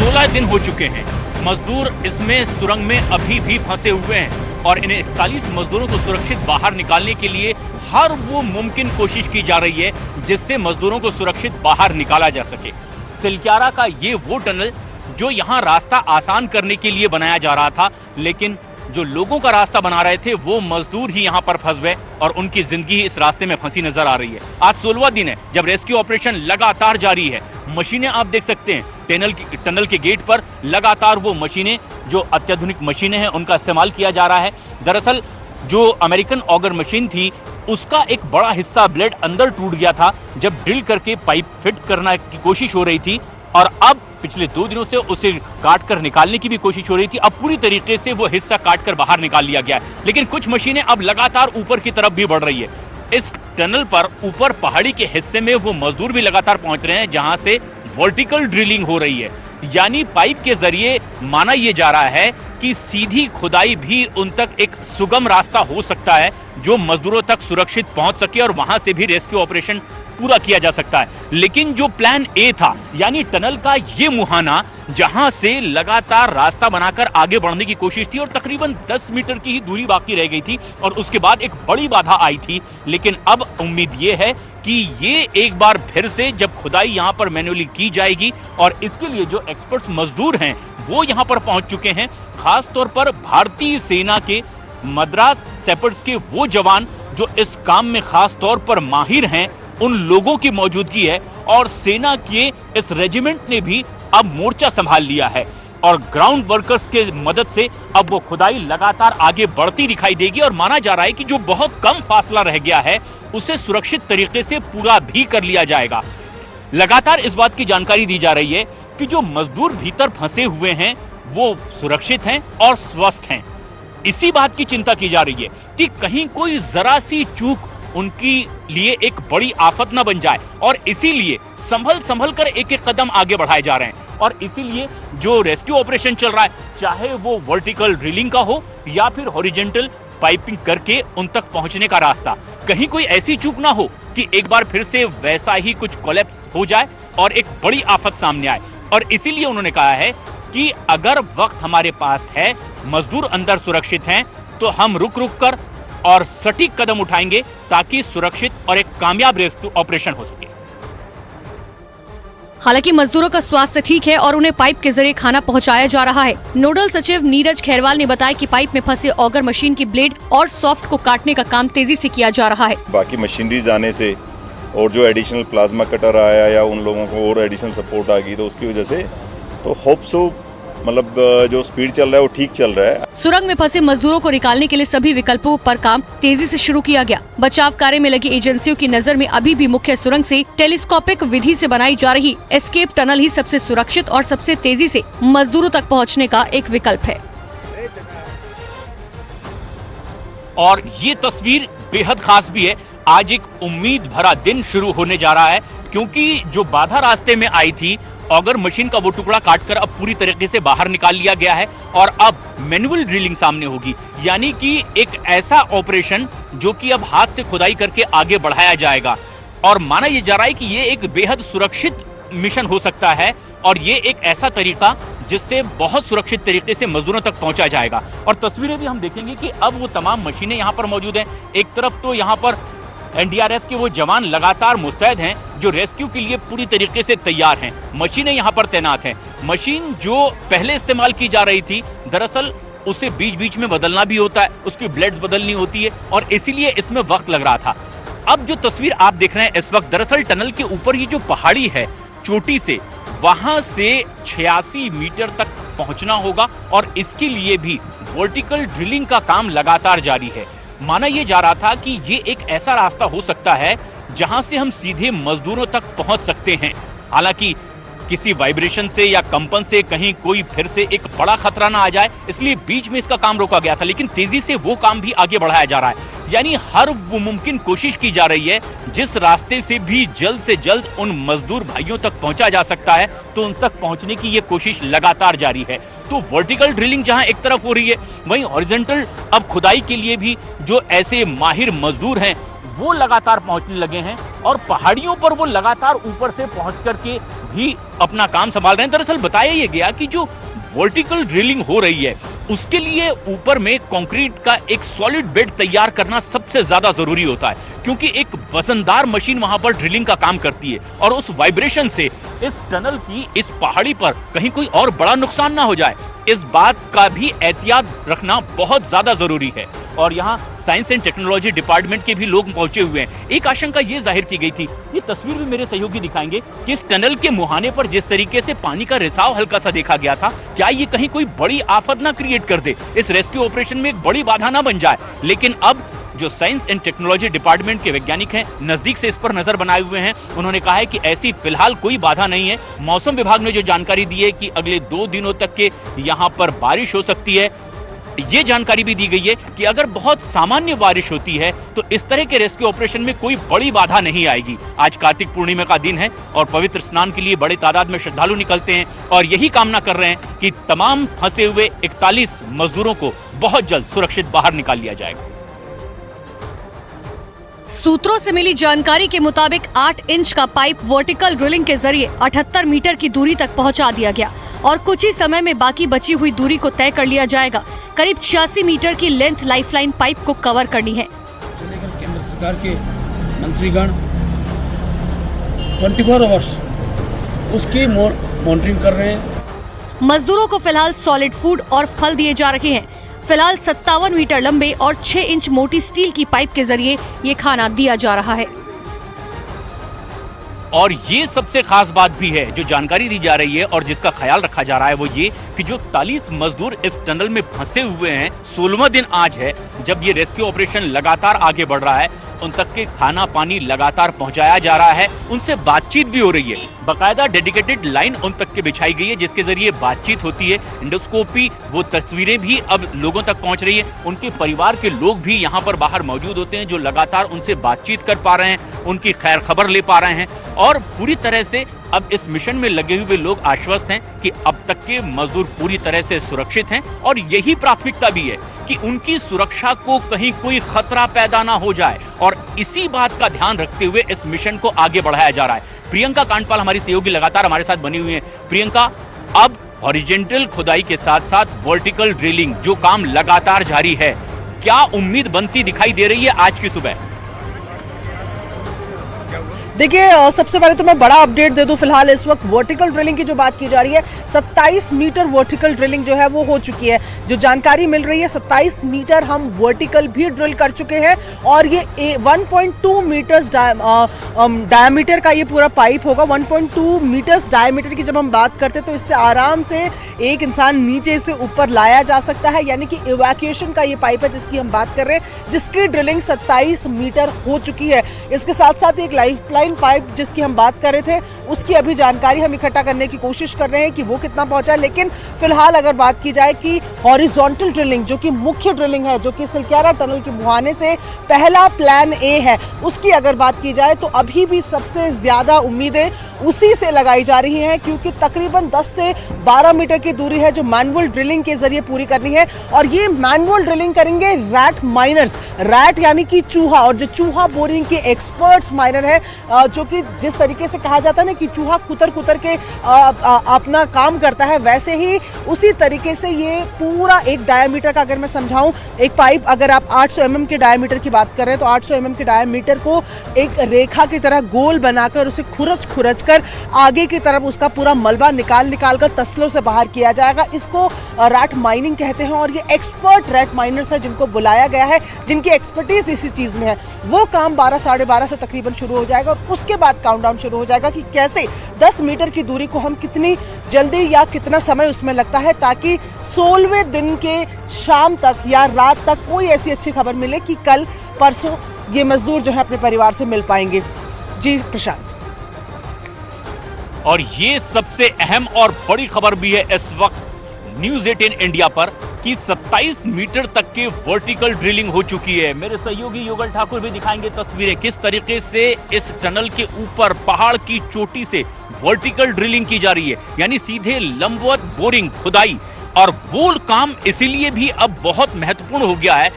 16 दिन हो चुके हैं। मजदूर इसमें सुरंग में अभी भी फंसे हुए हैं और इन 41 मजदूरों को सुरक्षित बाहर निकालने के लिए हर वो मुमकिन कोशिश की जा रही है जिससे मजदूरों को सुरक्षित बाहर निकाला जा सके। तिलक्यारा का ये वो टनल जो यहाँ रास्ता आसान करने के लिए बनाया जा रहा था, लेकिन जो लोगों का रास्ता बना रहे थे वो मजदूर ही यहाँ पर फंस गए और उनकी जिंदगी इस रास्ते में फंसी नजर आ रही है। आज 16वां दिन है जब रेस्क्यू ऑपरेशन लगातार जारी है। मशीनें आप देख सकते हैं, टनल के गेट पर लगातार वो मशीनें, जो अत्याधुनिक मशीनें हैं, उनका इस्तेमाल किया जा रहा है। दरअसल जो अमेरिकन ऑगर मशीन थी उसका एक बड़ा हिस्सा ब्लेड अंदर टूट गया था जब ड्रिल करके पाइप फिट करने की कोशिश हो रही थी, और अब पिछले 2 दिनों से उसे काट कर निकालने की भी कोशिश हो रही थी। अब पूरी तरीके से वो हिस्सा काट कर बाहर निकाल लिया गया है, लेकिन कुछ मशीनें अब लगातार ऊपर की तरफ भी बढ़ रही है। इस टनल पर ऊपर पहाड़ी के हिस्से में वो मजदूर भी लगातार पहुंच रहे हैं जहां से वर्टिकल ड्रिलिंग हो रही है, यानी पाइप के जरिए माना यह जा रहा है कि सीधी खुदाई भी उन तक एक सुगम रास्ता हो सकता है जो मजदूरों तक सुरक्षित पहुंच सके और वहां से भी रेस्क्यू ऑपरेशन पूरा किया जा सकता है। लेकिन जो प्लान ए था, यानी टनल का ये मुहाना जहां से लगातार रास्ता बनाकर आगे बढ़ने की कोशिश थी और तकरीबन 10 मीटर की ही दूरी बाकी रह गई थी और उसके बाद एक बड़ी बाधा आई थी, लेकिन अब उम्मीद ये है कि ये एक बार फिर से जब खुदाई यहाँ पर मैन्युअली की जाएगी और इसके लिए जो एक्सपर्ट्स मजदूर हैं वो यहाँ पर पहुंच चुके हैं, खास तौर पर भारतीय सेना के मद्रास सेपर्स के वो जवान जो इस काम में खास तौर पर माहिर हैं, उन लोगों की मौजूदगी है और सेना के इस रेजिमेंट ने भी अब मोर्चा संभाल लिया है और ग्राउंड वर्कर्स के मदद से अब वो खुदाई लगातार आगे बढ़ती दिखाई देगी और माना जा रहा है कि जो बहुत कम फासला रह गया है उसे सुरक्षित तरीके से पूरा भी कर लिया जाएगा। लगातार इस बात की जानकारी दी जा रही है कि जो मजदूर भीतर फंसे हुए हैं वो सुरक्षित हैं और स्वस्थ हैं। इसी बात की चिंता की जा रही है कि कहीं कोई जरा सी चूक उनकी लिए एक बड़ी आफत न बन जाए और इसीलिए संभल कर एक एक कदम आगे बढ़ाए जा रहे हैं और इसीलिए जो रेस्क्यू ऑपरेशन चल रहा है, चाहे वो वर्टिकल ड्रिलिंग का हो या फिर हॉरिजॉन्टल पाइपिंग करके उन तक पहुंचने का रास्ता, कहीं कोई ऐसी चूक ना हो कि एक बार फिर से वैसा ही कुछ कोलैप्स हो जाए और एक बड़ी आफत सामने आए। और इसीलिए उन्होंने कहा है कि अगर वक्त हमारे पास है, मजदूर अंदर सुरक्षित हैं, तो हम रुक कर और सटीक कदम उठाएंगे ताकि सुरक्षित और एक कामयाब रेस्क्यू ऑपरेशन हो सके। हालांकि मजदूरों का स्वास्थ्य ठीक है और उन्हें पाइप के जरिए खाना पहुंचाया जा रहा है। नोडल सचिव नीरज खैरवाल ने बताया कि पाइप में फंसे ऑगर मशीन की ब्लेड और सॉफ्ट को काटने का काम तेजी से किया जा रहा है। बाकी मशीनरीज आने से और जो एडिशनल प्लाज्मा कटर आया या उन लोगों को और एडिशनल सपोर्ट आ गई तो उसकी वजह से तो होप सो मतलब जो स्पीड चल रहा है वो ठीक चल रहा है। सुरंग में फंसे मजदूरों को निकालने के लिए सभी विकल्पों पर काम तेजी से शुरू किया गया। बचाव कार्य में लगी एजेंसियों की नजर में अभी भी मुख्य सुरंग से टेलीस्कोपिक विधि से बनाई जा रही एस्केप टनल ही सबसे सुरक्षित और सबसे तेजी से मजदूरों तक पहुंचने का एक विकल्प है। और ये तस्वीर बेहद खास भी है। आज एक उम्मीद भरा दिन शुरू होने जा रहा है क्योंकि जो बाधा रास्ते में आई थी, ऑगर मशीन का वो टुकड़ा काटकर अब पूरी तरीके से बाहर निकाल लिया गया है और अब मैनुअल ड्रिलिंग सामने होगी, यानी कि एक ऐसा ऑपरेशन जो कि अब हाथ से खुदाई करके आगे बढ़ाया जाएगा और माना यह जा रहा है कि ये एक बेहद सुरक्षित मिशन हो सकता है और ये एक ऐसा तरीका जिससे बहुत सुरक्षित तरीके से मजदूरों तक पहुंचा जाएगा। और तस्वीरें भी हम देखेंगे कि अब वो तमाम मशीनें यहाँ पर मौजूद हैं। एक तरफ तो यहाँ पर एनडीआरएफ के वो जवान लगातार मुस्तैद हैं जो रेस्क्यू के लिए पूरी तरीके से तैयार हैं। मशीनें यहाँ पर तैनात हैं। मशीन जो पहले इस्तेमाल की जा रही थी, दरअसल उसे बीच बीच में बदलना भी होता है, उसकी ब्लेड्स बदलनी होती है और इसीलिए इसमें वक्त लग रहा था। अब जो तस्वीर आप देख रहे हैं इस वक्त, दरअसल टनल के ऊपर ये जो पहाड़ी है चोटी से, वहां से 86 मीटर तक पहुंचना होगा और इसके लिए भी वर्टिकल ड्रिलिंग का काम लगातार जारी है। माना यह जा रहा था कि ये एक ऐसा रास्ता हो सकता है जहां से हम सीधे मजदूरों तक पहुंच सकते हैं। हालांकि किसी वाइब्रेशन से या कंपन से कहीं कोई फिर से एक बड़ा खतरा ना आ जाए, इसलिए बीच में इसका काम रोका गया था, लेकिन तेजी से वो काम भी आगे बढ़ाया जा रहा है। यानी हर वो मुमकिन कोशिश की जा रही है जिस रास्ते से भी जल्द से जल्द उन मजदूर भाइयों तक पहुंचा जा सकता है, तो उन तक पहुंचने की ये कोशिश लगातार जारी है। तो वर्टिकल ड्रिलिंग जहां एक तरफ हो रही है, वहीं हॉरिजॉन्टल अब खुदाई के लिए भी जो ऐसे माहिर मजदूर हैं वो लगातार पहुंचने लगे हैं और पहाड़ियों पर वो लगातार ऊपर से पहुंच करके भी अपना काम संभाल रहे हैं। दरअसल बताया ये गया कि जो वर्टिकल ड्रिलिंग हो रही है उसके लिए ऊपर में कंक्रीट का एक सॉलिड बेड तैयार करना सबसे ज्यादा जरूरी होता है, क्योंकि एक वजनदार मशीन वहां पर ड्रिलिंग का काम करती है और उस वाइब्रेशन से इस टनल की इस पहाड़ी पर कहीं कोई और बड़ा नुकसान ना हो जाए, इस बात का भी एहतियात रखना बहुत ज्यादा जरूरी है। और यहाँ साइंस एंड टेक्नोलॉजी डिपार्टमेंट के भी लोग पहुंचे हुए हैं। एक आशंका ये जाहिर की गई थी, ये तस्वीर भी मेरे सहयोगी दिखाएंगे, कि इस टनल के मुहाने पर जिस तरीके से पानी का रिसाव हल्का सा देखा गया था, क्या ये कहीं कोई बड़ी आफत ना क्रिएट कर दे, इस रेस्क्यू ऑपरेशन में एक बड़ी बाधा ना बन जाए। लेकिन अब जो साइंस एंड टेक्नोलॉजी डिपार्टमेंट के वैज्ञानिक हैं, नजदीक से इस पर नजर बनाए हुए हैं। उन्होंने कहा है कि ऐसी फिलहाल कोई बाधा नहीं है। मौसम विभाग ने जो जानकारी दी है कि अगले 2 दिनों तक के यहाँ पर बारिश हो सकती है। ये जानकारी भी दी गई है कि अगर बहुत सामान्य बारिश होती है तो इस तरह के रेस्क्यू ऑपरेशन में कोई बड़ी बाधा नहीं आएगी। आज कार्तिक पूर्णिमा का दिन है और पवित्र स्नान के लिए बड़ी तादाद में श्रद्धालु निकलते हैं और यही कामना कर रहे हैं कि तमाम फंसे हुए 41 मजदूरों को बहुत जल्द सुरक्षित बाहर निकाल लिया जाएगा। सूत्रों से मिली जानकारी के मुताबिक 8 इंच का पाइप वर्टिकल ड्रिलिंग के जरिए 78 मीटर की दूरी तक पहुंचा दिया गया और कुछ ही समय में बाकी बची हुई दूरी को तय कर लिया जाएगा। करीब 86 मीटर की लेंथ लाइफलाइन पाइप को कवर करनी है। केंद्र सरकार के मंत्रीगण 24 आवर्स उसकी मॉनिटरिंग कर रहे हैं। मजदूरों को फिलहाल सॉलिड फूड और फल दिए जा रहे हैं। फिलहाल 57 मीटर लंबे और 6 इंच मोटी स्टील की पाइप के जरिए ये खाना दिया जा रहा है। और ये सबसे खास बात भी है जो जानकारी दी जा रही है और जिसका ख्याल रखा जा रहा है, वो ये कि जो 41 मजदूर इस टनल में फंसे हुए हैं, 16वां दिन आज है जब ये रेस्क्यू ऑपरेशन लगातार आगे बढ़ रहा है, उन तक के खाना पानी लगातार पहुंचाया जा रहा है, उनसे बातचीत भी हो रही है। बाकायदा डेडिकेटेड लाइन उन तक के बिछाई गई है जिसके जरिए बातचीत होती है। इंडोस्कोपी वो तस्वीरें भी अब लोगों तक पहुंच रही है। उनके परिवार के लोग भी यहाँ पर बाहर मौजूद होते हैं जो लगातार उनसे बातचीत कर पा रहे हैं, उनकी खैर खबर ले पा रहे हैं और पूरी तरह से अब इस मिशन में लगे हुए लोग आश्वस्त हैं कि अब तक के मजदूर पूरी तरह से सुरक्षित हैं और यही प्राथमिकता भी है कि उनकी सुरक्षा को कहीं कोई खतरा पैदा ना हो जाए और इसी बात का ध्यान रखते हुए इस मिशन को आगे बढ़ाया जा रहा है। प्रियंका कांडपाल हमारी सहयोगी लगातार हमारे साथ बनी हुई है। प्रियंका, अब हॉरिजॉन्टल खुदाई के साथ साथ वर्टिकल ड्रिलिंग जो काम लगातार जारी है, क्या उम्मीद बनती दिखाई दे रही है आज की सुबह? देखिए, सबसे पहले तो मैं बड़ा अपडेट दे दूं। फिलहाल इस वक्त वर्टिकल ड्रिलिंग की जो बात की जा रही है, 27 मीटर वर्टिकल ड्रिलिंग जो है वो हो चुकी है। जो जानकारी मिल रही है, 27 मीटर हम वर्टिकल भी ड्रिल कर चुके हैं और ये 1.2 मीटर्स डायमीटर का ये पूरा पाइप होगा। 1.2 मीटर्स डायमीटर की जब हम बात करते हैं तो इससे आराम से एक इंसान नीचे से ऊपर लाया जा सकता है, यानी कि इवैक्यूएशन का ये पाइप है जिसकी हम बात कर रहे हैं, जिसकी ड्रिलिंग 27 मीटर हो चुकी है। इसके साथ साथ एक लाइफलाइन पाइप जिसकी हम बात कर रहे थे, उसकी अभी जानकारी हम इकट्ठा करने की कोशिश कर रहे हैं कि वो कितना पहुंचा है। लेकिन फिलहाल अगर बात की जाए कि हॉरिजॉन्टल ड्रिलिंग जो कि मुख्य ड्रिलिंग है, जो कि सिलक्यारा टनल के मुहाने से पहला प्लान ए है, उसकी अगर बात की जाए तो अभी भी सबसे ज्यादा उम्मीदें उसी से लगाई जा रही हैं, क्योंकि तकरीबन 10 से 12 मीटर की दूरी है जो मैनुअल ड्रिलिंग के जरिए पूरी करनी है। और ये मैनुअल ड्रिलिंग करेंगे रैट माइनर्स, रैट यानी कि चूहा, और जो चूहा बोरिंग के एक्सपर्ट्स माइनर है, जो कि जिस तरीके से कहा जाता है ना कि चूहा कुतर कुतर के अपना काम करता है, वैसे ही उसी तरीके से ये पूरा एक डायमीटर का, अगर मैं समझाऊं, एक पाइप अगर आप 800 mm के डायमीटर की बात कर रहे हैं तो 800 mm के डायमीटर को एक रेखा की तरह गोल बनाकर उसे खुरच कर आगे की तरफ उसका पूरा मलबा निकाल कर तसलों से बाहर किया जाएगा। इसको रैट माइनिंग कहते हैं और ये एक्सपर्ट रैट माइनर्स है जिनको बुलाया गया है, जिनकी एक्सपर्टीज इसी चीज में है। वो काम 12 साढ़े 12 से तकरीबन शुरू हो जाएगा और उसके बाद काउंटडाउन शुरू हो जाएगा कि कैसे 10 मीटर की दूरी को हम कितनी जल्दी या कितना समय उसमें लगता है, ताकि 16वें दिन के शाम तक या रात तक कोई ऐसी अच्छी खबर मिले कि कल परसों ये मजदूर जो है अपने परिवार से मिल पाएंगे। जी प्रशांत। और ये सबसे अहम और बड़ी खबर भी है इस वक्त न्यूज़ 18 इंडिया पर कि 27 मीटर तक के वर्टिकल ड्रिलिंग हो चुकी है। मेरे सहयोगी युगल ठाकुर भी दिखाएंगे तस्वीरें किस तरीके से इस टनल के ऊपर पहाड़ की चोटी से वर्टिकल ड्रिलिंग की जा रही है, यानी सीधे लंबवत बोरिंग खुदाई। और वो काम इसीलिए भी अब बहुत महत्वपूर्ण हो गया है